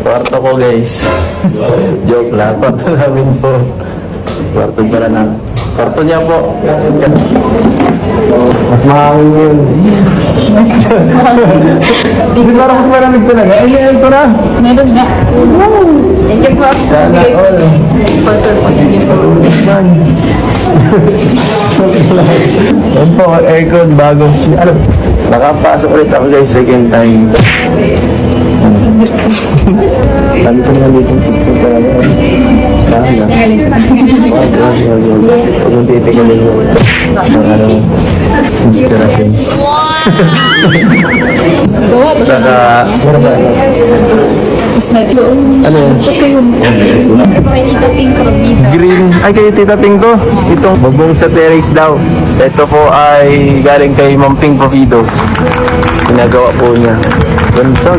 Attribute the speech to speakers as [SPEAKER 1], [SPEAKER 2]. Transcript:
[SPEAKER 1] Kwarto ko guys. Joke lang. Kwarto namin po. Kwarto pala na. Kwarto niya po. Mas mahangin yun. Hindi parang mas maraming talaga. Ay, yan ko na.
[SPEAKER 2] Meron nga. Thank you po.
[SPEAKER 1] Sana all.
[SPEAKER 2] Sponsor po ninyo po.
[SPEAKER 1] Yan po, aircon, bago. Ano, nakapasok ulit ako guys, second time. Tanto nga dito talaga. Sana. Huwag mong titigalin mo. Ang inspiration. Saka,
[SPEAKER 2] Tapos na doon.
[SPEAKER 1] ano yan?
[SPEAKER 2] Tapos yung
[SPEAKER 1] Green. Ay, kay Tita Ping to. Itong babong sa terrace daw. Ito po ay galing kay Ma'am Ping Provido. Ginagawa po niya. Ganda.